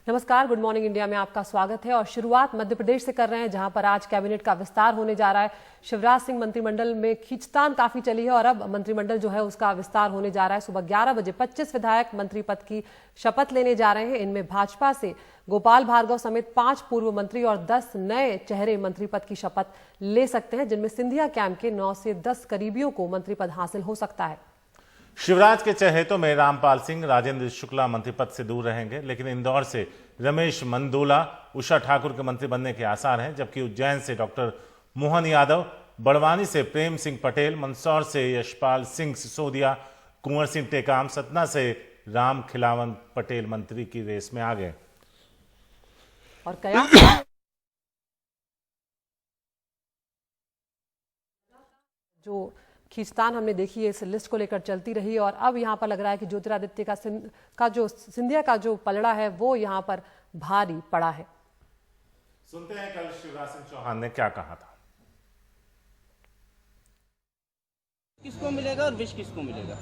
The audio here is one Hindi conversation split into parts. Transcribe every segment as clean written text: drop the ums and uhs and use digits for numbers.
नमस्कार, गुड मॉर्निंग इंडिया में आपका स्वागत है। और शुरुआत मध्य प्रदेश से कर रहे हैं, जहां पर आज कैबिनेट का विस्तार होने जा रहा है। शिवराज सिंह मंत्रिमंडल में खींचतान काफी चली है और अब मंत्रिमंडल जो है उसका विस्तार होने जा रहा है। सुबह 11 बजे 25 विधायक मंत्री पद की शपथ लेने जा रहे हैं। इनमें भाजपा से गोपाल भार्गव समेत 5 पूर्व मंत्री और 10 नए चेहरे मंत्री पद की शपथ ले सकते हैं, जिनमें सिंधिया कैंप के 9 से 10 करीबियों को मंत्री पद हासिल हो सकता है। शिवराज के चहेतों में रामपाल सिंह, राजेंद्र शुक्ला मंत्री पद से दूर रहेंगे, लेकिन इंदौर से रमेश मंदोला, उषा ठाकुर के मंत्री बनने के आसार हैं, जबकि उज्जैन से डॉक्टर मोहन यादव, बड़वानी से प्रेम सिंह पटेल, मंदसौर से यशपाल सिंह सिसोदिया, कुंवर सिंह टेकाम, सतना से राम खिलावन पटेल मंत्री की रेस में आ गए। और कया जो खींचतान हमने देखी है इस लिस्ट को लेकर चलती रही और अब यहां पर लग रहा है कि ज्योतिरादित्य का जो सिंधिया का जो पलड़ा है वो यहां पर भारी पड़ा है। सुनते हैं कल शिवराज सिंह चौहान ने क्या कहा था। किसको मिलेगा और विष किसको मिलेगा?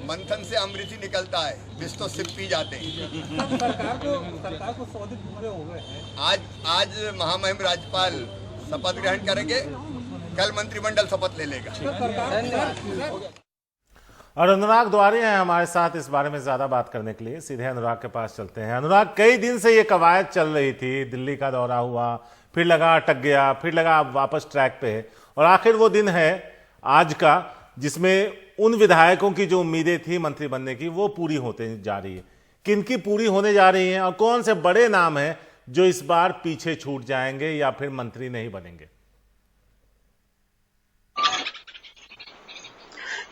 मंथन से अमृत ही निकलता है, विष तो सिर्फ पी जाते हैं। सरकार को 100 दिन पूरे हो गए हैं। आज महामहिम राज्यपाल शपथ ग्रहण करेंगे, कल मंत्रिमंडल शपथ ले लेगा। और अनुराग द्वारे हैं हमारे साथ इस बारे में ज्यादा बात करने के लिए। सीधे अनुराग के पास चलते हैं। अनुराग, कई दिन से ये कवायद चल रही थी, दिल्ली का दौरा हुआ, फिर लगा अटक गया, फिर लगा वापस ट्रैक पे है, और आखिर वो दिन है आज का जिसमें उन विधायकों की जो उम्मीदें थी मंत्री बनने की वो पूरी होते जा रही है। किनकी पूरी होने जा रही हैं और कौन से बड़े नाम हैं जो इस बार पीछे छूट जाएंगे या फिर मंत्री नहीं बनेंगे?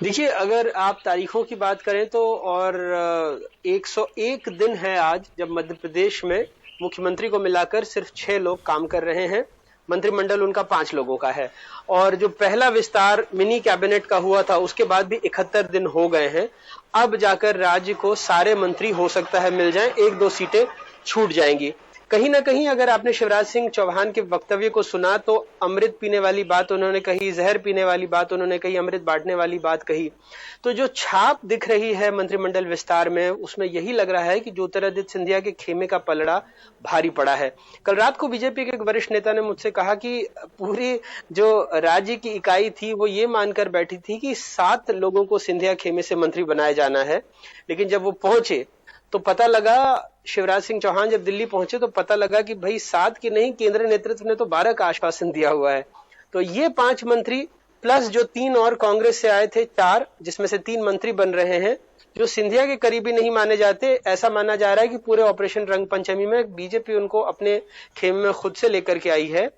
देखिए, अगर आप तारीखों की बात करें तो और 101 दिन है आज जब मध्य प्रदेश में मुख्यमंत्री को मिलाकर सिर्फ 6 लोग काम कर रहे हैं। मंत्रिमंडल उनका 5 लोगों का है और जो पहला विस्तार मिनी कैबिनेट का हुआ था उसके बाद भी 71 दिन हो गए हैं। अब जाकर राज्य को सारे मंत्री हो सकता है मिल जाएं, 1-2 सीटें छूट जाएंगी। कहीं ना कहीं अगर आपने शिवराज सिंह चौहान के वक्तव्य को सुना तो अमृत पीने वाली बात उन्होंने कही, जहर पीने वाली बात उन्होंने कही, अमृत बांटने वाली बात कही। तो जो छाप दिख रही है मंत्रिमंडल विस्तार में उसमें यही लग रहा है कि ज्योतिरादित्य सिंधिया के खेमे का पलड़ा भारी पड़ा है। कल रात को बीजेपी के एक वरिष्ठ नेता ने मुझसे कहा कि पूरी जो राज्य की इकाई थी वो ये मानकर बैठी थी कि 7 लोगों को सिंधिया खेमे से मंत्री बनाया जाना है, लेकिन जब वो पहुंचे तो पता लगा, शिवराज सिंह चौहान जब दिल्ली पहुंचे तो पता लगा कि भाई 7 की नहीं, केंद्र नेतृत्व ने तो 12 का आश्वासन दिया हुआ है। तो ये 5 मंत्री प्लस जो 3 और कांग्रेस से आए थे 4, जिसमें से 3 मंत्री बन रहे हैं जो सिंधिया के करीबी नहीं माने जाते। ऐसा माना जा रहा है कि पूरे ऑपरेशन रंग पंचमी में बीजेपी उनको अपने खेमे में खुद से लेकर के आई है।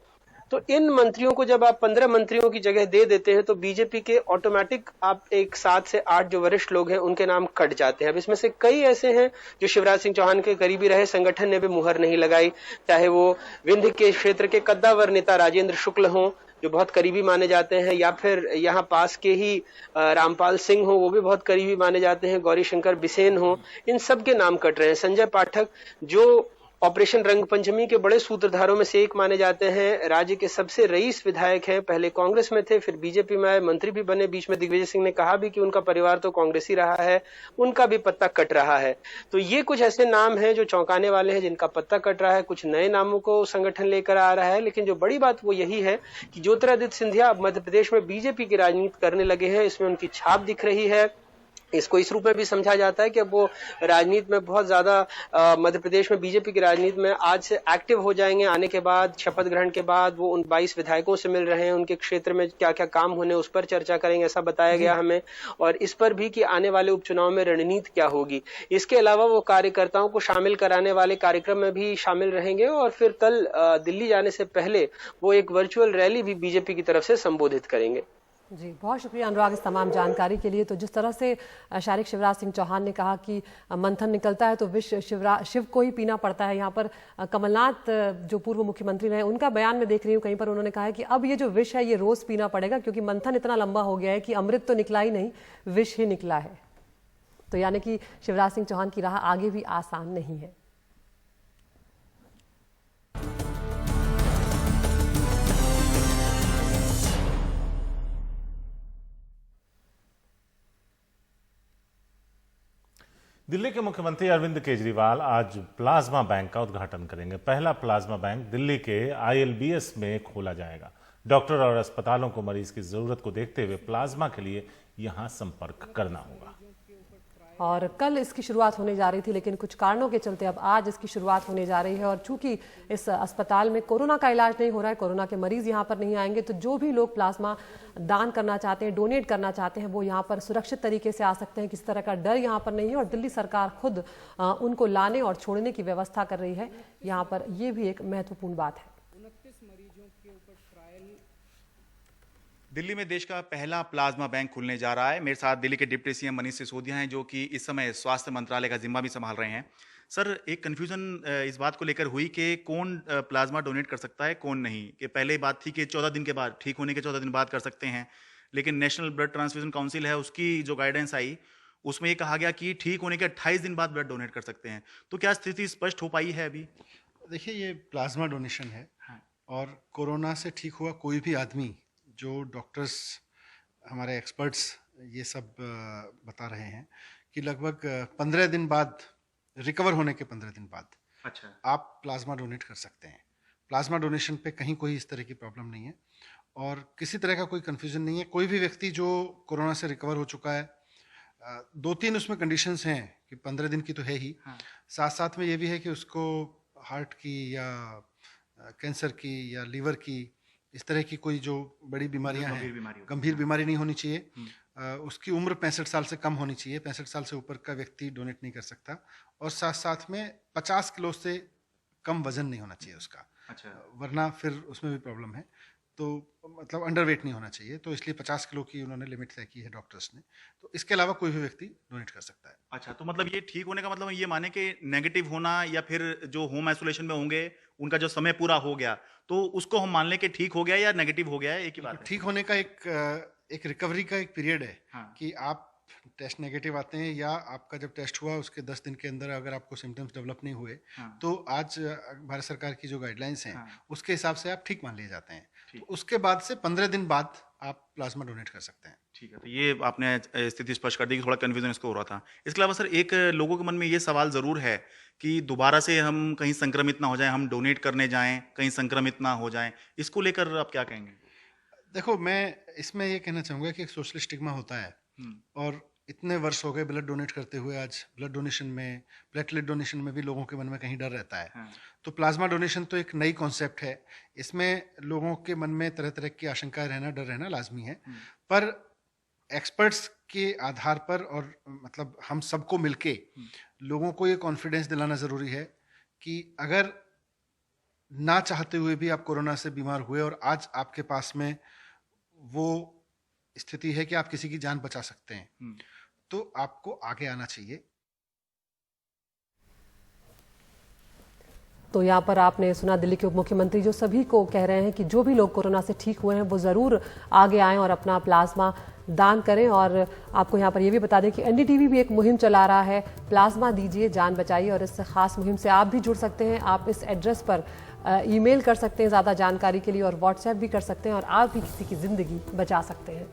तो इन मंत्रियों को जब आप 15 मंत्रियों की जगह दे देते हैं तो बीजेपी के ऑटोमेटिक आप एक 7 से 8 जो वरिष्ठ लोग हैं उनके नाम कट जाते हैं। अब इसमें से कई ऐसे हैं जो शिवराज सिंह चौहान के करीबी रहे, संगठन ने भी मुहर नहीं लगाई, चाहे वो विंध्य के क्षेत्र के कद्दावर नेता राजेंद्र शुक्ल हों जो बहुत करीबी माने जाते हैं, या फिर यहाँ पास के ही रामपाल सिंह हो वो भी बहुत करीबी माने जाते हैं, गौरी शंकर बिसेन हो, इन सब के नाम कट रहे हैं। संजय पाठक जो ऑपरेशन रंग पंचमी के बड़े सूत्रधारों में से एक माने जाते हैं, राज्य के सबसे रईस विधायक हैं, पहले कांग्रेस में थे फिर बीजेपी में आए, मंत्री भी बने, बीच में दिग्विजय सिंह ने कहा भी कि उनका परिवार तो कांग्रेसी रहा है, उनका भी पत्ता कट रहा है। तो ये कुछ ऐसे नाम हैं जो चौंकाने वाले हैं, जिनका पत्ता कट रहा है। कुछ नए नामों को संगठन लेकर आ रहा है, लेकिन जो बड़ी बात वो यही है कि ज्योतिरादित्य सिंधिया अब मध्य प्रदेश में बीजेपी की राजनीति करने लगे हैं। इसमें उनकी छाप दिख रही है। इसको इस रूप में भी समझा जाता है कि अब वो राजनीति में बहुत ज्यादा मध्य प्रदेश में बीजेपी की राजनीति में आज से एक्टिव हो जाएंगे। आने के बाद, शपथ ग्रहण के बाद वो उन 22 विधायकों से मिल रहे हैं, उनके क्षेत्र में क्या क्या काम होने उस पर चर्चा करेंगे, ऐसा बताया गया हमें, और इस पर भी कि आने वाले उपचुनाव में रणनीति क्या होगी। इसके अलावा वो कार्यकर्ताओं को शामिल कराने वाले कार्यक्रम में भी शामिल रहेंगे और फिर कल दिल्ली जाने से पहले वो एक वर्चुअल रैली भी बीजेपी की तरफ से संबोधित करेंगे। जी, बहुत शुक्रिया अनुराग इस तमाम जानकारी के लिए। तो जिस तरह से शारिक शिवराज सिंह चौहान ने कहा कि मंथन निकलता है तो विष शिव को ही पीना पड़ता है, यहाँ पर कमलनाथ जो पूर्व मुख्यमंत्री रहे उनका बयान में देख रही हूँ कहीं पर उन्होंने कहा है कि अब ये जो विष है ये रोज पीना पड़ेगा, क्योंकि मंथन इतना लंबा हो गया है कि अमृत तो निकला ही नहीं, विष ही निकला है। तो यानी कि शिवराज सिंह चौहान की राह आगे भी आसान नहीं है। दिल्ली के मुख्यमंत्री अरविंद केजरीवाल आज प्लाज्मा बैंक का उद्घाटन करेंगे। पहला प्लाज्मा बैंक दिल्ली के ILBS में खोला जाएगा। डॉक्टर और अस्पतालों को मरीज की जरूरत को देखते हुए प्लाज्मा के लिए यहां संपर्क करना होगा। और कल इसकी शुरुआत होने जा रही थी, लेकिन कुछ कारणों के चलते अब आज इसकी शुरुआत होने जा रही है। और चूंकि इस अस्पताल में कोरोना का इलाज नहीं हो रहा है, कोरोना के मरीज यहां पर नहीं आएंगे, तो जो भी लोग प्लाज्मा दान करना चाहते हैं, डोनेट करना चाहते हैं, वो यहां पर सुरक्षित तरीके से आ सकते हैं। किसी तरह का डर यहां पर नहीं है और दिल्ली सरकार खुद उनको लाने और छोड़ने की व्यवस्था कर रही है यहां पर। ये भी एक महत्वपूर्ण बात है। दिल्ली में देश का पहला प्लाज्मा बैंक खुलने जा रहा है। मेरे साथ दिल्ली के डिप्टी CM मनीष सिसोदिया हैं, जो कि इस समय स्वास्थ्य मंत्रालय का जिम्मा भी संभाल रहे हैं। सर, एक कंफ्यूजन इस बात को लेकर हुई कि कौन प्लाज्मा डोनेट कर सकता है, कौन नहीं। कि पहले बात थी कि 14 दिन के बाद, ठीक होने के 14 दिन बाद कर सकते हैं, लेकिन नेशनल ब्लड ट्रांसफ्यूजन काउंसिल है, उसकी जो गाइडेंस आई उसमें ये कहा गया कि ठीक होने के 28 दिन बाद ब्लड डोनेट कर सकते हैं। तो क्या स्थिति स्पष्ट हो पाई है अभी? देखिए, ये प्लाज्मा डोनेशन है। हाँ। और कोरोना से ठीक हुआ कोई भी आदमी, जो डॉक्टर्स हमारे एक्सपर्ट्स ये सब बता रहे हैं कि लगभग 15 दिन बाद, रिकवर होने के 15 दिन बाद अच्छा, आप प्लाज्मा डोनेट कर सकते हैं। प्लाज्मा डोनेशन पे कहीं कोई इस तरह की प्रॉब्लम नहीं है और किसी तरह का कोई कन्फ्यूजन नहीं है। कोई भी व्यक्ति जो कोरोना से रिकवर हो चुका है, 2-3 उसमें कंडीशंस हैं कि 15 दिन की तो है ही, हाँ। साथ साथ में ये भी है कि उसको हार्ट की या कैंसर की या लीवर की, इस तरह की कोई जो बड़ी बीमारियां हैं, गंभीर बीमारी नहीं होनी चाहिए। उसकी उम्र 65 साल से कम होनी चाहिए। 65 साल से ऊपर का व्यक्ति डोनेट नहीं कर सकता। और साथ साथ में 50 किलो से कम वजन नहीं होना चाहिए उसका। अच्छा, वरना फिर उसमें भी प्रॉब्लम है। तो मतलब अंडरवेट नहीं होना चाहिए, तो इसलिए 50 किलो की उन्होंने लिमिट तय की है डॉक्टर्स ने। तो इसके अलावा कोई भी व्यक्ति डोनेट कर सकता है। अच्छा, तो मतलब ये ठीक होने का मतलब ये माने कि नेगेटिव होना या फिर जो होम आइसोलेशन में होंगे उनका जो समय पूरा हो गया, तो उसको हम मान लें कि ठीक हो गया या नेगेटिव हो गया है, एक ही बात है। ठीक होने का एक रिकवरी का एक पीरियड है। हाँ। कि आप टेस्ट नेगेटिव आते हैं या आपका जब टेस्ट हुआ उसके 10 दिन के अंदर अगर आपको सिम्टम्स डेवलप नहीं हुए, हाँ। तो आज भारत सरकार की जो गाइडलाइंस हैं, हाँ। उसके हिसाब से आप ठीक मान लिए जाते हैं। ठीक। तो उसके बाद से 15 दिन बाद आप प्लाज्मा डोनेट कर सकते हैं। ठीक है, तो ये आपने स्थिति स्पष्ट कर दी कि थोड़ा कन्फ्यूजन इसको हो रहा था। इसके अलावा सर, एक लोगों के मन में ये सवाल जरूर है कि दोबारा से हम कहीं संक्रमित ना हो जाएं, हम डोनेट करने जाएं, कहीं संक्रमित ना हो जाएं, इसको लेकर आप क्या कहेंगे? देखो, मैं इसमें ये कहना चाहूँगा कि एक सोशल स्टिग्मा होता है और इतने वर्ष हो गए ब्लड डोनेट करते हुए। आज ब्लड डोनेशन में, प्लेटलेट डोनेशन में भी लोगों के मन में कहीं डर रहता है। हाँ। तो प्लाज्मा डोनेशन तो एक नई कॉन्सेप्ट है। इसमें लोगों के मन में तरह तरह की आशंकाएं रहना, डर रहना लाजमी है। पर एक्सपर्ट्स के आधार पर और मतलब हम सबको मिलके लोगों को ये कॉन्फिडेंस दिलाना ज़रूरी है कि अगर ना चाहते हुए भी आप कोरोना से बीमार हुए और आज आपके पास में वो स्थिति है कि आप किसी की जान बचा सकते हैं, तो आपको आगे आना चाहिए। तो यहाँ पर आपने सुना दिल्ली के उप मुख्यमंत्री जो सभी को कह रहे हैं कि जो भी लोग कोरोना से ठीक हुए हैं वो ज़रूर आगे आएं और अपना प्लाज्मा दान करें। और आपको यहाँ पर ये भी बता दें कि NDTV भी एक मुहिम चला रहा है, प्लाज्मा दीजिए जान बचाइए, और इस खास मुहिम से आप भी जुड़ सकते हैं। आप इस एड्रेस पर ईमेल कर सकते हैं ज़्यादा जानकारी के लिए, और व्हाट्सएप भी कर सकते हैं, और आप भी किसी की ज़िंदगी बचा सकते हैं।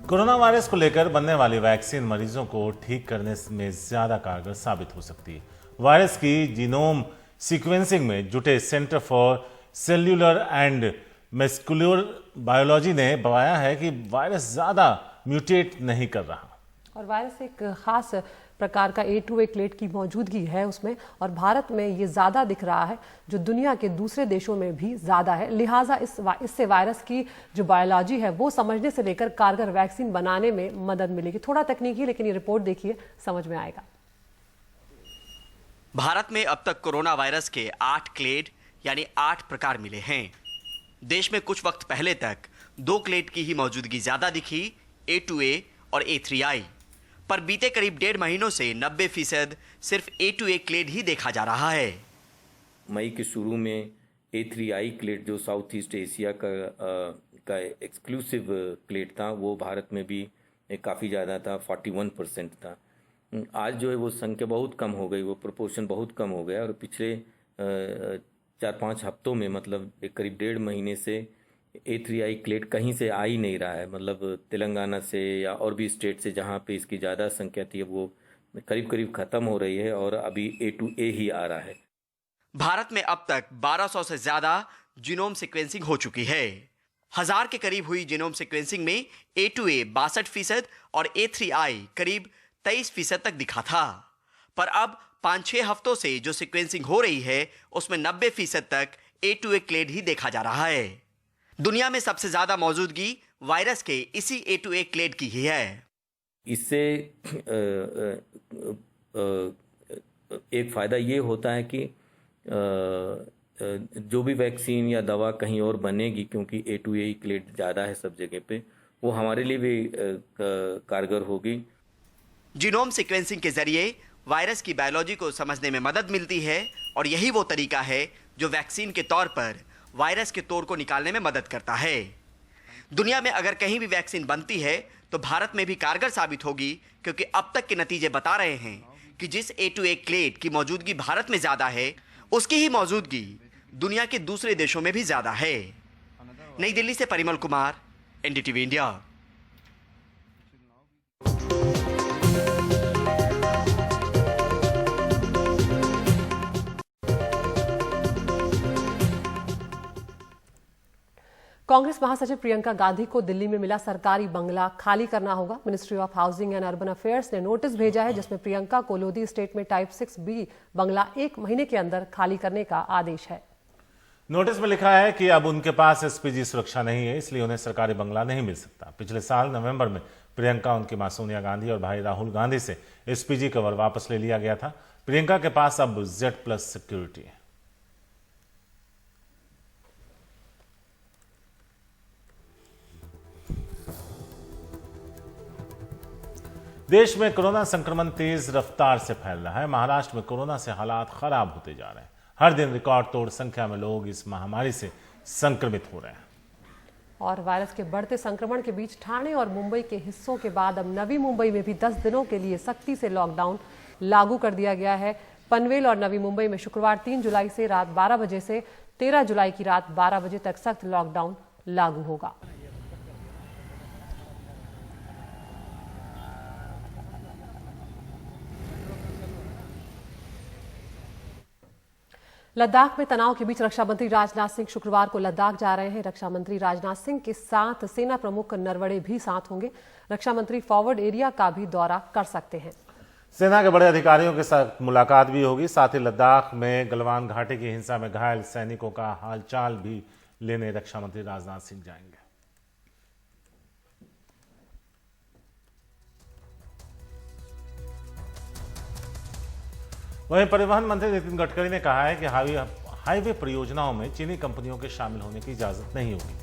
कोरोना वायरस को लेकर बनने वाली वैक्सीन मरीजों को ठीक करने में ज्यादा कारगर साबित हो सकती है। वायरस की जीनोम सीक्वेंसिंग में जुटे centre for cellular and muscular biology ने बताया है कि वायरस ज्यादा म्यूटेट नहीं कर रहा। और वायरस एक खास प्रकार का A2A क्लेट की मौजूदगी है उसमें, और भारत में ये ज़्यादा दिख रहा है, जो दुनिया के दूसरे देशों में भी ज़्यादा है। लिहाजा इससे वायरस की जो बायोलॉजी है वो समझने से लेकर कारगर वैक्सीन बनाने में मदद मिलेगी। थोड़ा तकनीकी, लेकिन ये रिपोर्ट देखिए, समझ में आएगा। भारत में अब तक कोरोना वायरस के 8 क्लेड यानी 8 प्रकार मिले हैं। देश में कुछ वक्त पहले तक 2 क्लेड की ही मौजूदगी ज्यादा दिखी, A2A और A3I, पर बीते करीब 1.5 महीनों से 90% सिर्फ A2A क्लेड ही देखा जा रहा है। मई के शुरू में A3I क्लेड जो साउथ ईस्ट एशिया का एक्सक्लूसिव क्लेड था, वो भारत में भी काफ़ी ज़्यादा था, 41% था। आज जो है वो संख्या बहुत कम हो गई, वो प्रोपोर्शन बहुत कम हो गया, और पिछले 4-5 हफ्तों में, मतलब एक करीब 1.5 महीने से A3I क्लेड कहीं से आ ही नहीं रहा है, मतलब तेलंगाना से या और भी स्टेट से जहाँ पे इसकी ज़्यादा संख्या थी वो करीब करीब ख़त्म हो रही है और अभी A2A ही आ रहा है। भारत में अब तक 1200 से ज्यादा जीनोम सीक्वेंसिंग हो चुकी है। 1000 के करीब हुई जीनोम सीक्वेंसिंग में A2A 62% और A3I करीब 23% तक दिखा था, पर अब 5-6 हफ्तों से जो सीक्वेंसिंग हो रही है उसमें 90% तक A2A क्लेड ही देखा जा रहा है। दुनिया में सबसे ज्यादा मौजूदगी वायरस के इसी A2A क्लेड की ही है। इससे एक फ़ायदा ये होता है कि जो भी वैक्सीन या दवा कहीं और बनेगी, क्योंकि A2A क्लेड ज़्यादा है सब जगह पे, वो हमारे लिए भी कारगर होगी। जीनोम सीक्वेंसिंग के जरिए वायरस की बायोलॉजी को समझने में मदद मिलती है और यही वो तरीका है जो वैक्सीन के तौर पर वायरस के तोड़ को निकालने में मदद करता है। दुनिया में अगर कहीं भी वैक्सीन बनती है तो भारत में भी कारगर साबित होगी, क्योंकि अब तक के नतीजे बता रहे हैं कि जिस A2A क्लेड की मौजूदगी भारत में ज्यादा है उसकी ही मौजूदगी दुनिया के दूसरे देशों में भी ज्यादा है। नई दिल्ली से परिमल कुमार, NDTV इंडिया। कांग्रेस महासचिव प्रियंका गांधी को दिल्ली में मिला सरकारी बंगला खाली करना होगा। Ministry of housing and urban affairs ने नोटिस भेजा है जिसमें प्रियंका को लोधी स्टेट में टाइप 6B बंगला 1 महीने के अंदर खाली करने का आदेश है। नोटिस में लिखा है कि अब उनके पास SPG सुरक्षा नहीं है, इसलिए उन्हें सरकारी बंगला नहीं मिल सकता। पिछले साल नवंबर में प्रियंका, उनकी मां सोनिया गांधी और भाई राहुल गांधी से SPG कवर वापस ले लिया गया था। प्रियंका के पास अब Z+ सिक्योरिटी है। देश में कोरोना संक्रमण तेज रफ्तार से फैल रहा है। महाराष्ट्र में कोरोना से हालात खराब होते जा रहे हैं। हर दिन रिकॉर्ड तोड़ संख्या में लोग इस महामारी से संक्रमित हो रहे हैं। और वायरस के बढ़ते संक्रमण के बीच ठाणे और मुंबई के हिस्सों के बाद अब नवी मुंबई में भी 10 दिनों के लिए सख्ती से लॉकडाउन लागू कर दिया गया है। पनवेल और नवी मुंबई में शुक्रवार 3 जुलाई से रात 12 बजे से 13 जुलाई की रात 12 बजे तक सख्त लॉकडाउन लागू होगा। लद्दाख में तनाव के बीच रक्षा मंत्री राजनाथ सिंह शुक्रवार को लद्दाख जा रहे हैं। रक्षा मंत्री राजनाथ सिंह के साथ सेना प्रमुख नरवणे भी साथ होंगे। रक्षा मंत्री फॉरवर्ड एरिया का भी दौरा कर सकते हैं। सेना के बड़े अधिकारियों के साथ मुलाकात भी होगी। साथ ही लद्दाख में गलवान घाटी की हिंसा में घायल सैनिकों का हालचाल भी लेने रक्षा मंत्री राजनाथ सिंह जाएंगे। वहीं परिवहन मंत्री नितिन गडकरी ने कहा है कि हाईवे परियोजनाओं में चीनी कंपनियों के शामिल होने की इजाजत नहीं होगी।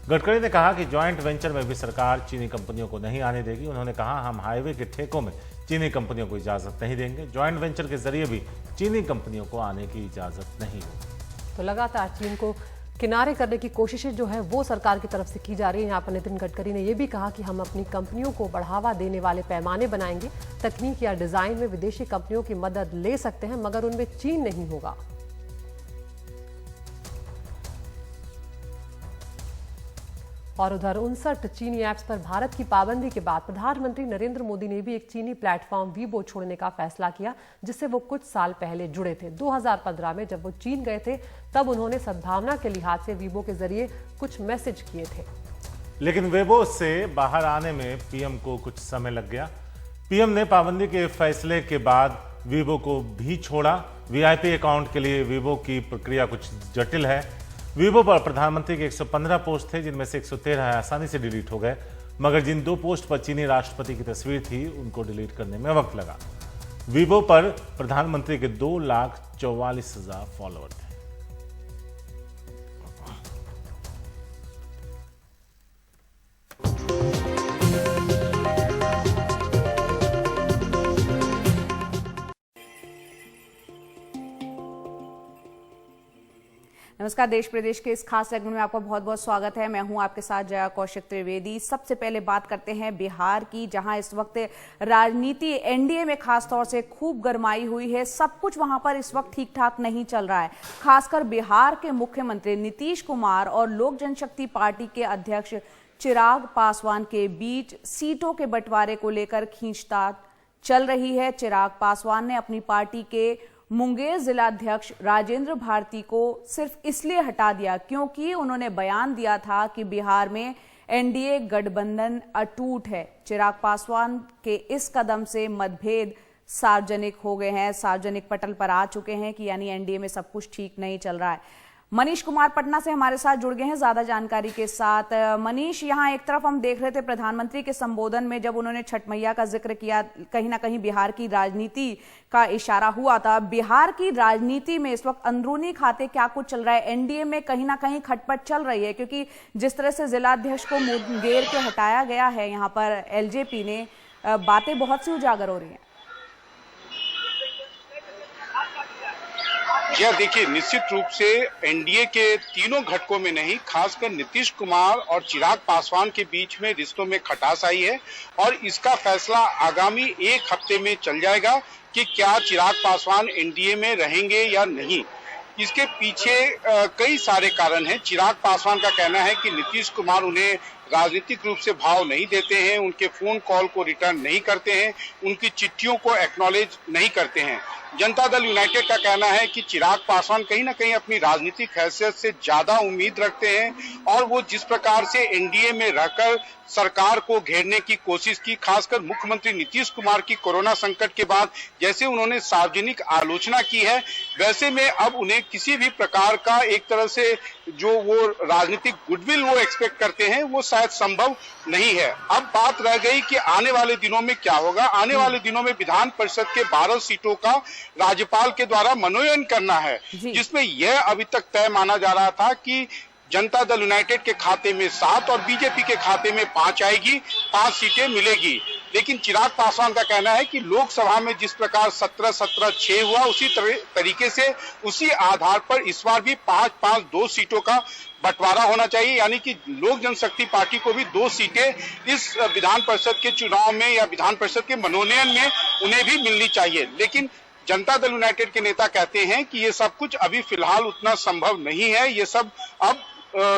गडकरी ने कहा कि जॉइंट वेंचर में भी सरकार चीनी कंपनियों को नहीं आने देगी। उन्होंने कहा, हम हाईवे के ठेकों में चीनी कंपनियों को इजाजत नहीं देंगे। जॉइंट वेंचर के जरिए भी चीनी कंपनियों को आने की इजाजत नहीं होगी। तो लगातार चीन को किनारे करने की कोशिशें जो है वो सरकार की तरफ से की जा रही है। यहाँ पर नितिन गडकरी ने यह भी कहा कि हम अपनी कंपनियों को बढ़ावा देने वाले पैमाने बनाएंगे। तकनीक या डिजाइन में विदेशी कंपनियों की मदद ले सकते हैं, मगर उनमें चीन नहीं होगा। और उधर 59 चीनी ऐप्स पर भारत की पाबंदी के बाद प्रधानमंत्री नरेंद्र मोदी ने भी एक चीनी प्लेटफॉर्म वीबो छोड़ने का फैसला किया, जिससे वो कुछ साल पहले जुड़े थे। 2015 में जब वो चीन गए थे तब उन्होंने सद्भावना के लिहाज से वीबो के जरिए कुछ मैसेज किए थे। लेकिन वेबो से बाहर आने में पीएम को कुछ समय लग गया। पीएम ने पाबंदी के फैसले के बाद वीबो को भी छोड़ा। वीआईपी अकाउंट के लिए वीबो की प्रक्रिया कुछ जटिल है। वीबो पर प्रधानमंत्री के 115 पोस्ट थे, जिनमें से 113 आसानी से डिलीट हो गए, मगर जिन 2 पोस्ट पर चीनी राष्ट्रपति की तस्वीर थी उनको डिलीट करने में वक्त लगा। वीबो पर प्रधानमंत्री के 2,44,000 फॉलोअर थे। नमस्कार, देश प्रदेश के इस खास सेगमेंट में आपका बहुत बहुत स्वागत है। मैं हूं आपके साथ जया कौशिक त्रिवेदी। सबसे पहले बात करते हैं बिहार की, जहां इस वक्त राजनीति एनडीए में खास तौर से खूब गरमाई हुई है। सब कुछ वहां पर इस वक्त ठीक ठाक नहीं चल रहा है। खासकर बिहार के मुख्यमंत्री नीतीश कुमार और लोक जनशक्ति पार्टी के अध्यक्ष चिराग पासवान के बीच सीटों के बंटवारे को लेकर खींचतान चल रही है। चिराग पासवान ने अपनी पार्टी के मुंगेर जिलाध्यक्ष राजेंद्र भारती को सिर्फ इसलिए हटा दिया क्योंकि उन्होंने बयान दिया था कि बिहार में एनडीए गठबंधन अटूट है। चिराग पासवान के इस कदम से मतभेद सार्वजनिक हो गए हैं, सार्वजनिक पटल पर आ चुके हैं कि यानी एनडीए में सब कुछ ठीक नहीं चल रहा है। मनीष कुमार पटना से हमारे साथ जुड़ गए हैं ज्यादा जानकारी के साथ। मनीष, यहाँ एक तरफ हम देख रहे थे प्रधानमंत्री के संबोधन में जब उन्होंने छठ मैया का जिक्र किया, कहीं ना कहीं बिहार की राजनीति का इशारा हुआ था। बिहार की राजनीति में इस वक्त अंदरूनी खाते क्या कुछ चल रहा है? एनडीए में कहीं ना कहीं खटपट चल रही है, क्योंकि जिस तरह से जिलाध्यक्ष को मुंगेर के हटाया गया है यहाँ पर एलजेपी ने, बातें बहुत सी उजागर हो रही हैं। यह देखिए, निश्चित रूप से एनडीए के तीनों घटकों में नहीं, खासकर नीतीश कुमार और चिराग पासवान के बीच में रिश्तों में खटास आई है और इसका फैसला आगामी एक हफ्ते में चल जाएगा कि क्या चिराग पासवान एनडीए में रहेंगे या नहीं। इसके पीछे कई सारे कारण हैं। चिराग पासवान का कहना है कि नीतीश कुमार उन्हें राजनीतिक रूप से भाव नहीं देते हैं, उनके फोन कॉल को रिटर्न नहीं करते हैं, उनकी चिट्ठियों को एक्नॉलेज नहीं करते हैं। जनता दल यूनाइटेड का कहना है कि चिराग पासवान कहीं ना कहीं अपनी राजनीतिक हैसियत से ज्यादा उम्मीद रखते हैं और वो जिस प्रकार से एनडीए में रहकर सरकार को घेरने की कोशिश की, खासकर मुख्यमंत्री नीतीश कुमार की कोरोना संकट के बाद जैसे उन्होंने सार्वजनिक आलोचना की है, वैसे में अब उन्हें किसी भी प्रकार का एक तरह से जो वो राजनीतिक गुडविल वो एक्सपेक्ट करते हैं वो शायद संभव नहीं है। अब बात रह गई कि आने वाले दिनों में क्या होगा। आने वाले दिनों में विधान परिषद के 12 सीटों का राज्यपाल के द्वारा मनोनयन करना है, जिसमें यह अभी तक तय माना जा रहा था कि जनता दल यूनाइटेड के खाते में 7 और बीजेपी के खाते में 5 आएगी, 5 सीटें मिलेगी। लेकिन चिराग पासवान का कहना है कि लोकसभा में जिस प्रकार 17-17-6 हुआ, उसी तरीके से उसी आधार पर इस बार भी 5-5 2 सीटों का बंटवारा होना चाहिए, यानी कि लोक जनशक्ति पार्टी को भी 2 सीटें इस विधान परिषद के चुनाव में या विधान परिषद के मनोनयन में उन्हें भी मिलनी चाहिए। लेकिन जनता दल यूनाइटेड के नेता कहते हैं कि ये सब कुछ अभी फिलहाल उतना संभव नहीं है। ये सब अब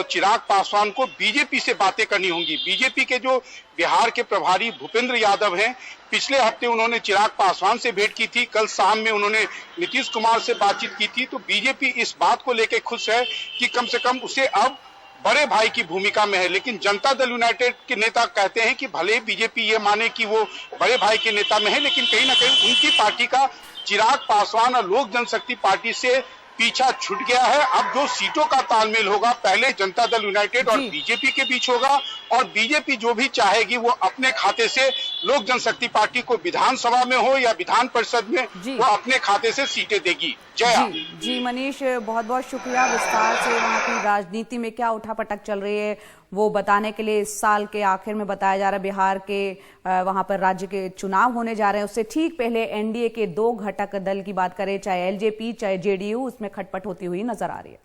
चिराग पासवान को बीजेपी से बातें करनी होंगी। बीजेपी के जो बिहार के प्रभारी भूपेंद्र यादव हैं, पिछले हफ्ते उन्होंने चिराग पासवान से भेंट की थी, कल शाम में उन्होंने नीतीश कुमार से बातचीत की थी। तो बीजेपी इस बात को लेकर खुश है कि कम से कम उसे अब बड़े भाई की भूमिका में है। लेकिन जनता दल यूनाइटेड के नेता कहते हैं कि भले बीजेपी ये माने कि वो बड़े भाई के नेता में है, लेकिन कहीं ना कहीं उनकी पार्टी का चिराग पासवान और लोक जनशक्ति पार्टी से पीछा छूट गया है। अब जो सीटों का तालमेल होगा, पहले जनता दल यूनाइटेड और बीजेपी के बीच होगा और बीजेपी जो भी चाहेगी वो अपने खाते से लोक जनशक्ति पार्टी को विधानसभा में हो या विधान परिषद में वो अपने खाते से सीटें देगी। जया जी मनीष, बहुत बहुत शुक्रिया। विस्तार से वहाँ की राजनीति में क्या उठापटक चल रही है वो बताने के लिए इस साल के आखिर में बताया जा रहा है बिहार के वहां पर राज्य के चुनाव होने जा रहे हैं। उससे ठीक पहले एनडीए के 2 घटक दल की बात करें, चाहे एलजेपी चाहे जेडीयू, उसमें खटपट होती हुई नजर आ रही है।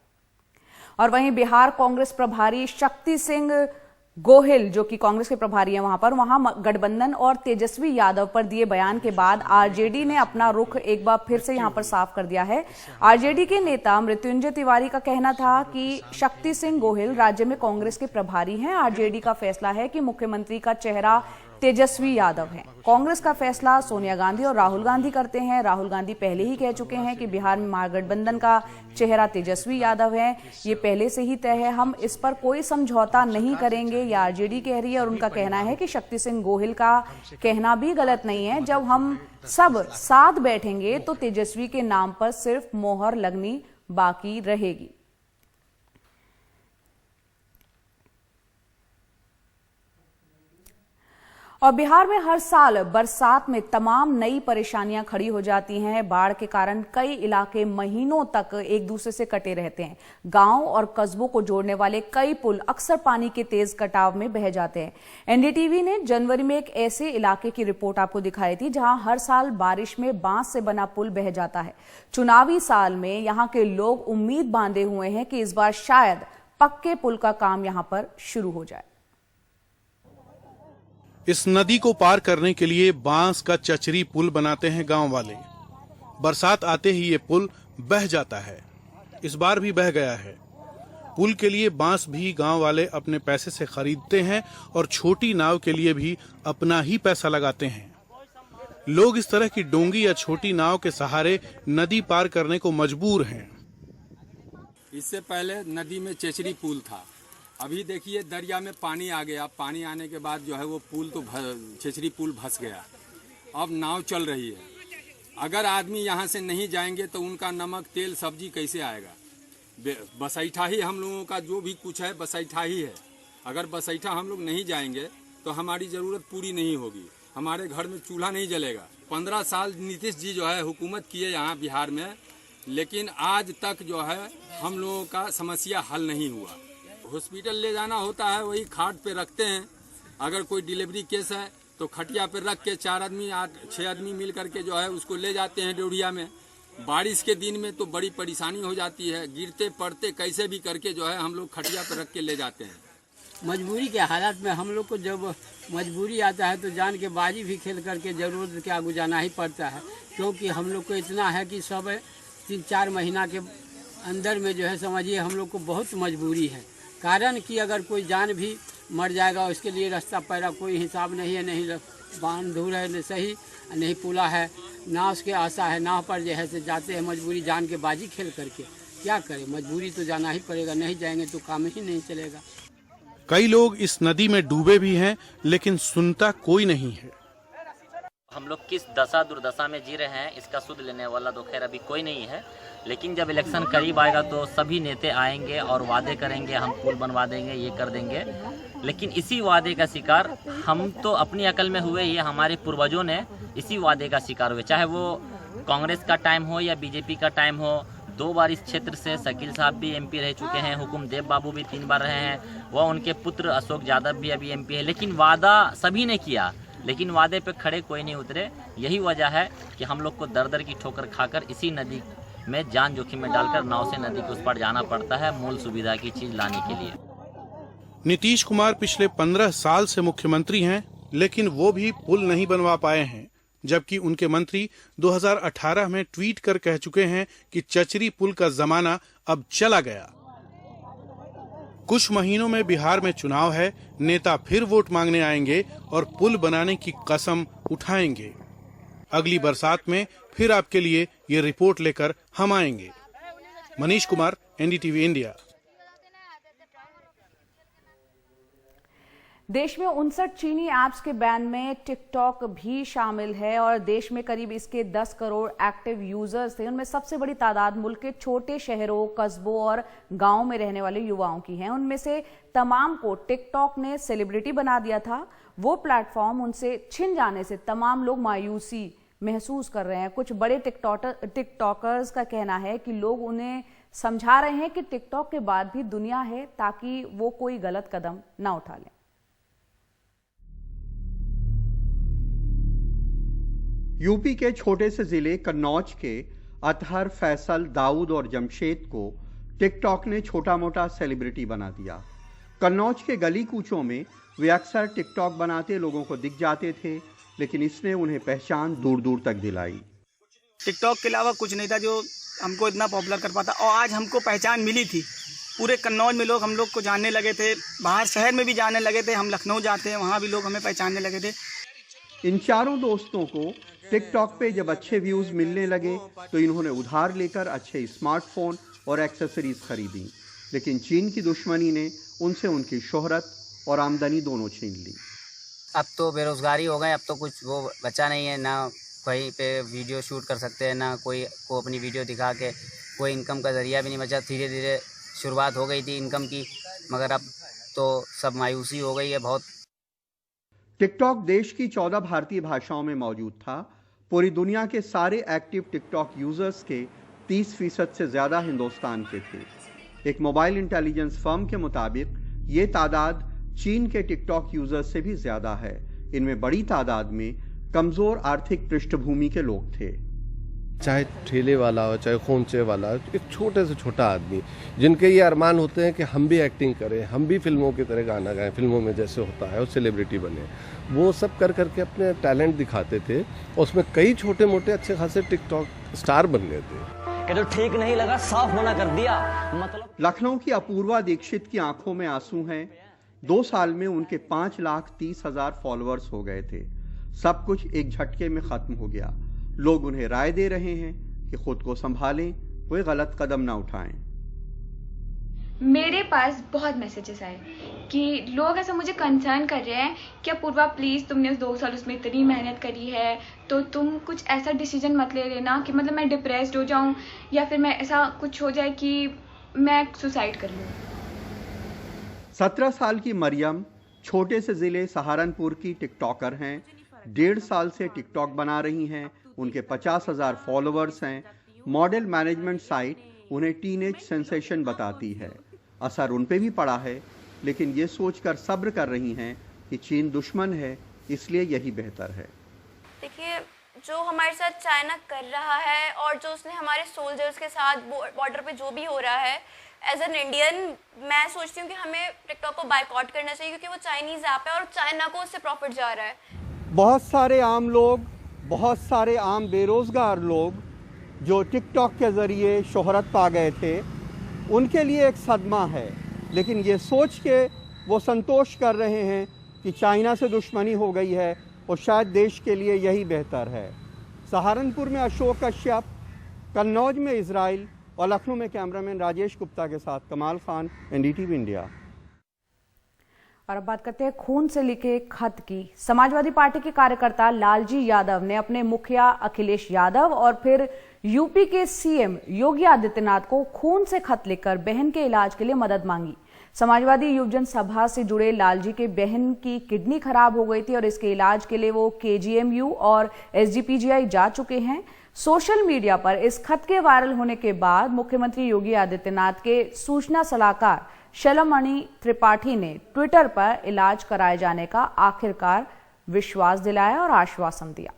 और वहीं बिहार कांग्रेस प्रभारी शक्ति सिंह गोहिल, जो कि कांग्रेस के प्रभारी हैं वहां गठबंधन और तेजस्वी यादव पर दिए बयान के बाद आरजेडी ने अपना रुख एक बार फिर से यहां पर साफ कर दिया है। आरजेडी के नेता मृत्युंजय तिवारी का कहना था कि शक्ति सिंह गोहिल राज्य में कांग्रेस के प्रभारी हैं। आरजेडी का फैसला है कि मुख्यमंत्री का चेहरा तेजस्वी यादव हैं। कांग्रेस का फैसला सोनिया गांधी और राहुल गांधी करते हैं। राहुल गांधी पहले ही कह चुके हैं कि बिहार में महागठबंधन का चेहरा तेजस्वी यादव है, ये पहले से ही तय है, हम इस पर कोई समझौता नहीं करेंगे, ये आरजेडी कह रही है। और उनका कहना है कि शक्ति सिंह गोहिल का कहना भी गलत नहीं है, जब हम सब साथ बैठेंगे तो तेजस्वी के नाम पर सिर्फ मोहर लगनी बाकी रहेगी। और बिहार में हर साल बरसात में तमाम नई परेशानियां खड़ी हो जाती हैं। बाढ़ के कारण कई इलाके महीनों तक एक दूसरे से कटे रहते हैं। गांव और कस्बों को जोड़ने वाले कई पुल अक्सर पानी के तेज कटाव में बह जाते हैं। एनडीटीवी ने जनवरी में एक ऐसे इलाके की रिपोर्ट आपको दिखाई थी जहां हर साल बारिश में बांस से बना पुल बह जाता है। चुनावी साल में यहां के लोग उम्मीद बांधे हुए हैं कि इस बार शायद पक्के पुल का काम यहां पर शुरू हो जाए। इस नदी को पार करने के लिए बांस का चचरी पुल बनाते हैं गांव वाले। बरसात आते ही ये पुल बह जाता है। इस बार भी बह गया है। पुल के लिए बांस भी गांव वाले अपने पैसे से खरीदते हैं और छोटी नाव के लिए भी अपना ही पैसा लगाते हैं। लोग इस तरह की डोंगी या छोटी नाव के सहारे नदी पार करने को मजबूर हैं। इससे पहले नदी में चेचरी पुल था। अभी देखिए दरिया में पानी आ गया। पानी आने के बाद जो है वो पुल तो चेचरी पुल धंस गया। अब नाव चल रही है। अगर आदमी यहाँ से नहीं जाएंगे तो उनका नमक तेल सब्जी कैसे आएगा। बसैठा ही हम लोगों का जो भी कुछ है बसैठा ही है। अगर बसैठा हम लोग नहीं जाएंगे तो हमारी ज़रूरत पूरी नहीं होगी। हमारे घर में चूल्हा नहीं जलेगा। 15 साल नीतीश जी जो है हुकूमत किए यहाँ बिहार में, लेकिन आज तक जो है हम लोगों का समस्या हल नहीं हुआ। हॉस्पिटल ले जाना होता है, वही खाट पे रखते हैं। अगर कोई डिलीवरी केस है तो खटिया पे रख के 4 आदमी 6 आदमी मिल करके जो है उसको ले जाते हैं ड्योढ़िया में। बारिश के दिन में तो बड़ी परेशानी हो जाती है। गिरते पड़ते कैसे भी करके जो है हम लोग खटिया पे रख के ले जाते हैं। मजबूरी के हालात में हम लोग को जब मजबूरी आता है तो जान के बाजी भी खेल करके ज़रूरत क्या गुजारना ही पड़ता है, क्योंकि हम लोग को इतना है कि सब 3-4 महीना के अंदर में जो है समझिए हम लोग को बहुत मजबूरी है। कारण कि अगर कोई जान भी मर जाएगा उसके लिए रास्ता पैरा कोई हिसाब नहीं है, नहीं बांध दूर है, नहीं सही नहीं पुला है, ना उसके आशा है। नाव पर जो है से जाते हैं मजबूरी जान के बाजी खेल करके। क्या करें, मजबूरी तो जाना ही पड़ेगा। नहीं जाएंगे तो काम ही नहीं चलेगा। कई लोग इस नदी में डूबे भी हैं, लेकिन सुनता कोई नहीं है। हम लोग किस दशा दुर्दशा में जी रहे हैं इसका सुध लेने वाला तो खैर अभी कोई नहीं है, लेकिन जब इलेक्शन करीब आएगा तो सभी नेता आएंगे और वादे करेंगे हम पुल बनवा देंगे, ये कर देंगे। लेकिन इसी वादे का शिकार हम तो अपनी अकल में हुए, ये हमारे पूर्वजों ने इसी वादे का शिकार हुए। चाहे वो कांग्रेस का टाइम हो या बीजेपी का टाइम हो। 2 बार इस क्षेत्र से शकील साहब भी एमपी रह चुके हैं, हुकुम देव बाबू भी 3 बार रहे हैं, वह उनके पुत्र अशोक यादव भी अभी एमपी है। लेकिन वादा सभी ने किया, लेकिन वादे पे खड़े कोई नहीं उतरे। यही वजह है कि हम लोग को दर दर की ठोकर खाकर इसी नदी में जान जोखिम में डालकर नाव से नदी के उस पार जाना पड़ता है मूल सुविधा की चीज लाने के लिए। नीतीश कुमार पिछले 15 साल से मुख्यमंत्री हैं, लेकिन वो भी पुल नहीं बनवा पाए हैं, जबकि उनके मंत्री 2018 में ट्वीट कर कह चुके हैं कि चचरी पुल का जमाना अब चला गया। कुछ महीनों में बिहार में चुनाव है, नेता फिर वोट मांगने आएंगे और पुल बनाने की कसम उठाएंगे। अगली बरसात में फिर आपके लिए ये रिपोर्ट लेकर हम आएंगे। Manish Kumar, NDTV India. देश में 59 चीनी ऐप्स के बैन में टिकटॉक भी शामिल है और देश में करीब इसके 10 करोड़ एक्टिव यूजर्स थे। उनमें सबसे बड़ी तादाद मुल्क के छोटे शहरों, कस्बों और गांवों में रहने वाले युवाओं की है। उनमें से तमाम को टिकटॉक ने सेलिब्रिटी बना दिया था। वो प्लेटफॉर्म उनसे छिन जाने से तमाम लोग मायूसी महसूस कर रहे हैं। कुछ बड़े टिकटॉकर्स का कहना है कि लोग उन्हें समझा रहे हैं कि टिकटॉक के बाद भी दुनिया है, ताकि वो कोई गलत कदम ना उठा लें। यूपी के छोटे से जिले कन्नौज के अतहर, फैसल, दाऊद और जमशेद को टिकटॉक ने छोटा मोटा सेलिब्रिटी बना दिया। कन्नौज के गली कूचों में वे अक्सर टिकटॉक बनाते लोगों को दिख जाते थे, लेकिन इसने उन्हें पहचान दूर दूर तक दिलाई। टिकटॉक के अलावा कुछ नहीं था जो हमको इतना पॉपुलर कर पाता, और आज हमको पहचान मिली थी। पूरे कन्नौज में लोग हम लोग को जानने लगे थे, बाहर शहर में भी जानने लगे थे। हम लखनऊ जाते हैं, वहाँ भी लोग हमें पहचानने लगे थे। इन चारों दोस्तों को टिकटॉक पे जब अच्छे व्यूज मिलने लगे तो इन्होंने उधार लेकर अच्छे स्मार्टफोन और एक्सेसरीज खरीदी, लेकिन चीन की दुश्मनी ने उनसे उनकी शोहरत और आमदनी दोनों छीन ली। अब तो बेरोजगारी हो गए, अब तो कुछ वो बचा नहीं है, ना कहीं पे वीडियो शूट कर सकते हैं, ना कोई को अपनी वीडियो दिखा के कोई इनकम का जरिया भी नहीं बचा। धीरे धीरे शुरुआत हो गई थी इनकम की, मगर अब तो सब मायूसी हो गई है बहुत। टिकटॉक देश की 14 भारतीय भाषाओं में मौजूद था। पूरी दुनिया के सारे एक्टिव टिकटॉक यूजर्स के 30% से ज्यादा हिंदुस्तान के थे। एक मोबाइल इंटेलिजेंस फर्म के मुताबिक ये तादाद चीन के टिकटॉक यूजर्स से भी ज्यादा है। इनमें बड़ी तादाद में कमजोर आर्थिक पृष्ठभूमि के लोग थे। चाहे ठेले वाला हो, चाहे खोंचे वाला हो, एक छोटे से छोटा आदमी जिनके ये अरमान होते हैं कि हम भी एक्टिंग करें, हम भी फिल्मों की तरह गाना गाएं, फिल्मों में जैसे होता है और सेलिब्रिटी बने, वो सब कर करके अपने टैलेंट दिखाते थे। और उसमें कई छोटे मोटे अच्छे खासे टिकटॉक स्टार बन गए थे। तो ठीक नहीं लगा, साफ मना कर दिया। मतलब लखनऊ की अपूर्वा दीक्षित की आंखों में आंसू हैं। 2 साल में उनके 5,30,000 फॉलोअर्स हो गए थे। सब कुछ एक झटके में खत्म हो गया। लोग उन्हें राय दे रहे हैं कि खुद को संभालें, कोई गलत कदम ना उठाएं। मेरे पास बहुत मैसेजेस आए कि लोग ऐसा मुझे कंसर्न कर रहे हैं कि अपूर्वा प्लीज, तुमने 2 साल उसमें इतनी मेहनत करी है तो तुम कुछ ऐसा डिसीजन मत ले लेना कि मतलब मैं डिप्रेस्ड हो जाऊं या फिर मैं ऐसा कुछ हो जाए कि मैं सुसाइड कर लूं। 17 साल की मरियम छोटे से जिले सहारनपुर की टिकटॉकर हैं। 1.5 साल से टिकटॉक बना रही हैं। उनके 50,000 फॉलोअर्स हैं। मॉडल मैनेजमेंट साइट उन्हें टीनेज सेंसेशन बताती है। असर उन पे भी पड़ा है, लेकिन ये सोचकर सब्र कर रही हैं कि चीन दुश्मन है, इसलिए यही बेहतर है। देखिए, जो हमारे साथ चाइना कर रहा है और जो उसने हमारे सोल्जर्स के साथ बॉर्डर पे जो भी हो रहा है, एज एन इंडियन मैं सोचती हूँ कि हमें टिकटॉक को बायकॉट करना चाहिए, क्योंकि वो चाइनीज ऐप है और चाइना को उससे प्रॉफिट जा रहा है। बहुत सारे आम लोग, बहुत सारे आम बेरोजगार लोग जो टिकटॉक के ज़रिए शोहरत पा गए थे, उनके लिए एक सदमा है। लेकिन ये सोच के वो संतोष कर रहे हैं कि चाइना से दुश्मनी हो गई है और शायद देश के लिए यही बेहतर है। सहारनपुर में अशोक कश्यप, कन्नौज में इजराइल और लखनऊ में कैमरामैन राजेश गुप्ता के साथ कमाल खान, NDTV इंडिया। और अब बात करते हैं खून से लिखे खत की। समाजवादी पार्टी के कार्यकर्ता लालजी यादव ने अपने मुखिया अखिलेश यादव और फिर यूपी के CM योगी आदित्यनाथ को खून से खत लिखकर बहन के इलाज के लिए मदद मांगी। समाजवादी युवजन सभा से जुड़े लालजी के बहन की किडनी खराब हो गई थी और इसके इलाज के लिए वो KGMU और SGPGI जा चुके हैं। सोशल मीडिया पर इस खत के वायरल होने के बाद मुख्यमंत्री योगी आदित्यनाथ के सूचना सलाहकार शैलमणि त्रिपाठी ने ट्विटर पर इलाज कराए जाने का आखिरकार विश्वास दिलाया और आश्वासन दिया।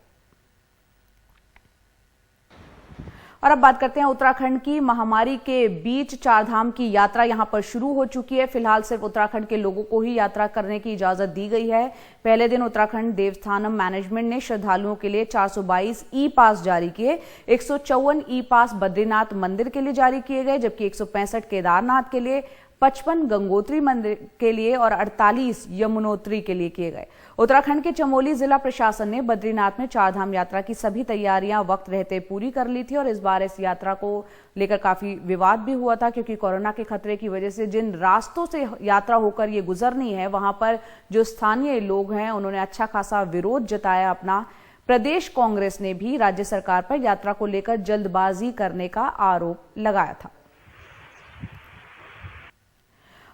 और अब बात करते हैं उत्तराखंड की। महामारी के बीच चारधाम की यात्रा यहां पर शुरू हो चुकी है। फिलहाल सिर्फ उत्तराखंड के लोगों को ही यात्रा करने की इजाजत दी गई है। पहले दिन उत्तराखंड देवस्थानम मैनेजमेंट ने श्रद्धालुओं के लिए 422 ई-पास जारी किए। 154 ई-पास बद्रीनाथ मंदिर के लिए जारी किए गए, जबकि 165 केदारनाथ के लिए, 55 गंगोत्री मंदिर के लिए और 48 यमुनोत्री के लिए किए गए। उत्तराखंड के चमोली जिला प्रशासन ने बद्रीनाथ में चारधाम यात्रा की सभी तैयारियां वक्त रहते पूरी कर ली थी और इस बार इस यात्रा को लेकर काफी विवाद भी हुआ था, क्योंकि कोरोना के खतरे की वजह से जिन रास्तों से यात्रा होकर ये गुजरनी है, वहां पर जो स्थानीय लोग हैं उन्होंने अच्छा खासा विरोध जताया अपना। प्रदेश कांग्रेस ने भी राज्य सरकार पर यात्रा को लेकर जल्दबाजी करने का आरोप लगाया था।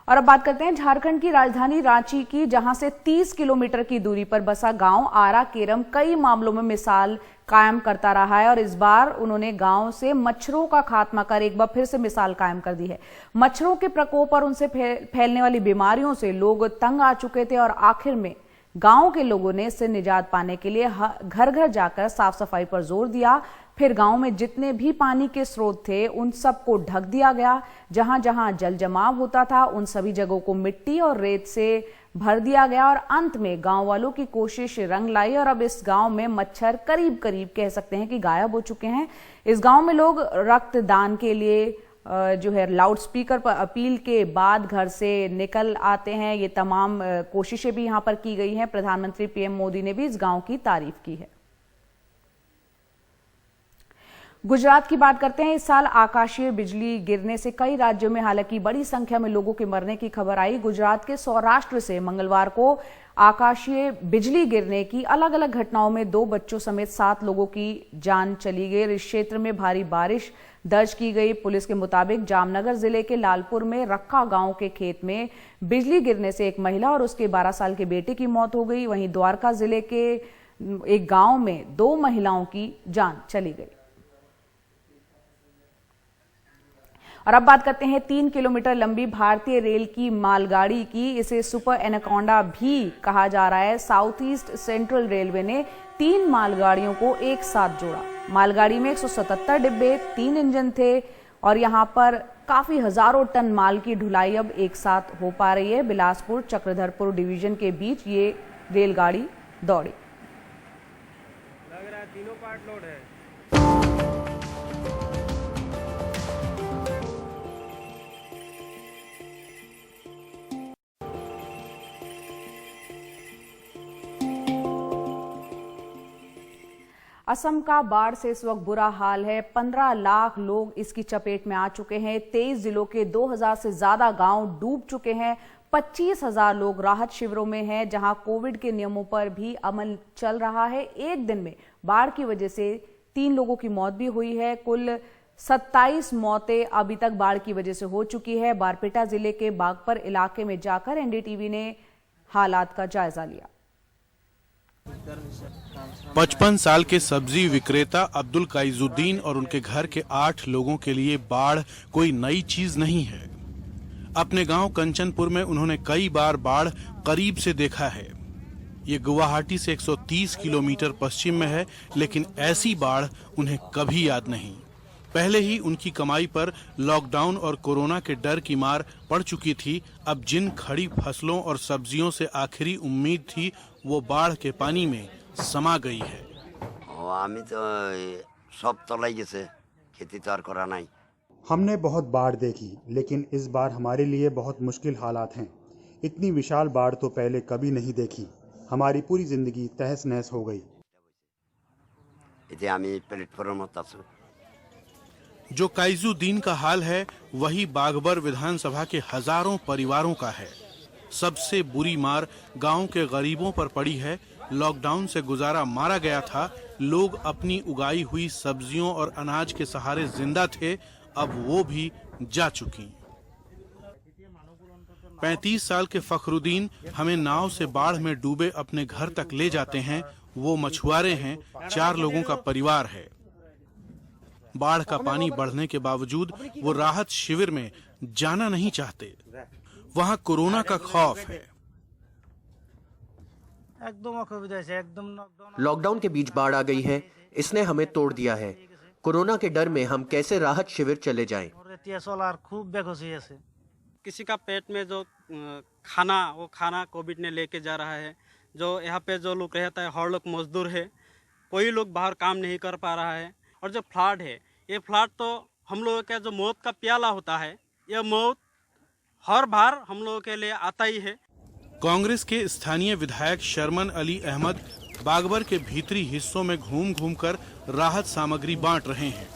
और अब बात करते हैं झारखंड की राजधानी रांची की, जहां से 30 किलोमीटर की दूरी पर बसा गांव आरा केरम कई मामलों में मिसाल कायम करता रहा है और इस बार उन्होंने गांव से मच्छरों का खात्मा कर एक बार फिर से मिसाल कायम कर दी है। मच्छरों के प्रकोप और उनसे फैलने वाली बीमारियों से लोग तंग आ चुके थे और आखिर में गांव के लोगों ने इससे निजात पाने के लिए घर घर जाकर साफ सफाई पर जोर दिया। फिर गांव में जितने भी पानी के स्रोत थे उन सबको ढक दिया गया। जहां जहां जल जमाव होता था उन सभी जगहों को मिट्टी और रेत से भर दिया गया और अंत में गांव वालों की कोशिश रंग लाई और अब इस गांव में मच्छर करीब करीब कह सकते हैं कि गायब हो चुके हैं। इस गांव में लोग रक्तदान के लिए जो है लाउड स्पीकर पर अपील के बाद घर से निकल आते हैं। ये तमाम कोशिशें भी यहां पर की गई हैं। प्रधानमंत्री PM मोदी ने भी इस गांव की तारीफ की है। गुजरात की बात करते हैं। इस साल आकाशीय बिजली गिरने से कई राज्यों में हालांकि बड़ी संख्या में लोगों के मरने की खबर आई। गुजरात के सौराष्ट्र से मंगलवार को आकाशीय बिजली गिरने की अलग अलग घटनाओं में 2 बच्चों समेत 7 लोगों की जान चली गई। इस क्षेत्र में भारी बारिश दर्ज की गई। पुलिस के मुताबिक जामनगर जिले के लालपुर में रक्का गांव के खेत में बिजली गिरने से एक महिला और उसके 12 साल के बेटे की मौत हो गई। वहीं द्वारका जिले के एक गांव में 2 महिलाओं की जान चली गई। और अब बात करते हैं 3 किलोमीटर लंबी भारतीय रेल की मालगाड़ी की। इसे सुपर एनाकोंडा भी कहा जा रहा है। साउथ ईस्ट सेंट्रल रेलवे ने 3 मालगाड़ियों को एक साथ जोड़ा। मालगाड़ी में 177 डिब्बे, 3 इंजन थे और यहां पर काफी हजारों टन माल की ढुलाई अब एक साथ हो पा रही है। बिलासपुर चक्रधरपुर डिवीजन के बीच ये रेलगाड़ी दौड़ी। लग रहा है तीनों पार्ट लोड है। असम का बाढ़ से इस वक्त बुरा हाल है। 15 लाख लोग इसकी चपेट में आ चुके हैं। 23 जिलों के 2000 से ज्यादा गांव डूब चुके हैं। 25,000 लोग राहत शिविरों में हैं, जहां कोविड के नियमों पर भी अमल चल रहा है। एक दिन में बाढ़ की वजह से 3 लोगों की मौत भी हुई है। कुल 27 मौतें अभी तक बाढ़ की वजह से हो चुकी है। बारपेटा जिले के बागपर इलाके में जाकर एनडीटीवी ने हालात का जायजा लिया। 55 साल के सब्जी विक्रेता अब्दुल काइजुद्दीन और उनके घर के 8 लोगों के लिए बाढ़ कोई नई चीज नहीं है। अपने गांव कंचनपुर में उन्होंने कई बार बाढ़ करीब से देखा है। ये गुवाहाटी से 130 किलोमीटर पश्चिम में है, लेकिन ऐसी बाढ़ उन्हें कभी याद नहीं। पहले ही उनकी कमाई पर लॉकडाउन और कोरोना के डर की मार पड़ चुकी थी। अब जिन खड़ी फसलों और सब्जियों से आखिरी उम्मीद थी, वो बाढ़ के पानी में समा गई है। हमने बहुत बाढ़ देखी, लेकिन इस बार हमारे लिए बहुत मुश्किल हालात हैं। इतनी विशाल बाढ़ तो पहले कभी नहीं देखी। हमारी पूरी जिंदगी तहस नहस हो गई। जो काइजुद्दीन का हाल है, वही बागबर विधानसभा के हजारों परिवारों का है। सबसे बुरी मार गांव के गरीबों पर पड़ी है। लॉकडाउन से गुजारा मारा गया था। लोग अपनी उगाई हुई सब्जियों और अनाज के सहारे जिंदा थे, अब वो भी जा चुकी। 35 साल के फखरुद्दीन हमें नाव से बाढ़ में डूबे अपने घर तक ले जाते हैं। वो मछुआरे हैं, 4 लोगों का परिवार है। बाढ़ का पानी बढ़ने के बावजूद वो राहत शिविर में जाना नहीं चाहते। वहाँ कोरोना का खौफ है। लॉकडाउन के बीच बाढ़ आ गई है, इसने हमें तोड़ दिया है। कोरोना के डर में हम कैसे राहत शिविर चले जाएं? किसी का पेट में जो खाना, वो खाना कोविड ने लेके जा रहा है। जो यहाँ पे जो लोग रहता है, हर लोग मजदूर है, कोई लोग बाहर काम नहीं कर पा रहा है। और जो फ्लड है, ये फ्लड तो हम लोगों का जो मौत का प्याला होता है, यह मौत हर बार हम लोगों के लिए आता ही है। कांग्रेस के स्थानीय विधायक शर्मन अली अहमद बागबर के भीतरी हिस्सों में घूम घूमकर राहत सामग्री बांट रहे हैं।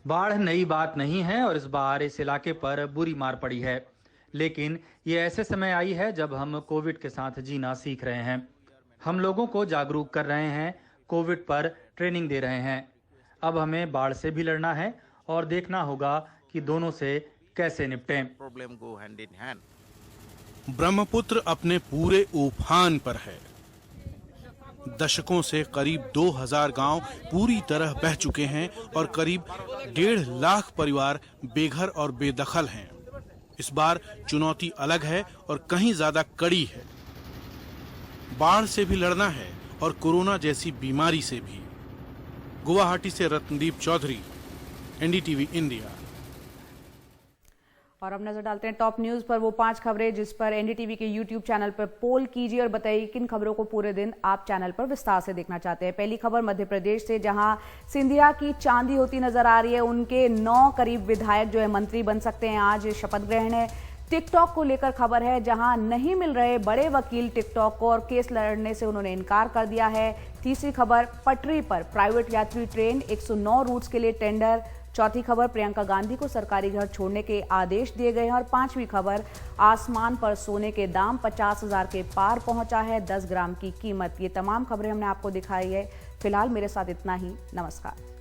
बाढ़ नई बात नहीं है और इस बार इस इलाके पर बुरी मार पड़ी है, लेकिन ये ऐसे समय आई है जब हम कोविड के साथ जीना सीख रहे हैं। हम लोगों को जागरूक कर रहे हैं, कोविड पर ट्रेनिंग दे रहे हैं। अब हमें बाढ़ से भी लड़ना है और देखना होगा कि दोनों से कैसे निपटें। ब्रह्मपुत्र अपने पूरे उफान पर है। दशकों से करीब 2000 गांव पूरी तरह बह चुके हैं और करीब 1.5 लाख परिवार बेघर और बेदखल हैं। इस बार चुनौती अलग है और कहीं ज्यादा कड़ी है। बाढ़ से भी लड़ना है और कोरोना जैसी बीमारी से भी। गुवाहाटी से रत्नदीप चौधरी, एनडीटीवी इंडिया। और अब नजर डालते हैं टॉप न्यूज पर, वो 5 खबरें जिस पर एनडीटीवी के यूट्यूब चैनल पर पोल कीजिए और बताइए किन खबरों को पूरे दिन आप चैनल पर विस्तार से देखना चाहते हैं। पहली खबर मध्य प्रदेश से, जहां सिंधिया की चांदी होती नजर आ रही है। उनके 9 करीब विधायक जो है मंत्री बन सकते हैं। आज शपथ ग्रहण है। टिकटॉक को लेकर खबर है, जहां नहीं मिल रहे बड़े वकील टिकटॉक को और केस लड़ने से उन्होंने इनकार कर दिया है। तीसरी खबर, पटरी पर प्राइवेट यात्री ट्रेन 109 रूट्स के लिए टेंडर। चौथी खबर, प्रियंका गांधी को सरकारी घर छोड़ने के आदेश दिए गए हैं। और पांचवी खबर, आसमान पर सोने के दाम 50,000 के पार पहुंचा है 10 ग्राम की कीमत। ये तमाम खबरें हमने आपको दिखाई है। फिलहाल मेरे साथ इतना ही। नमस्कार।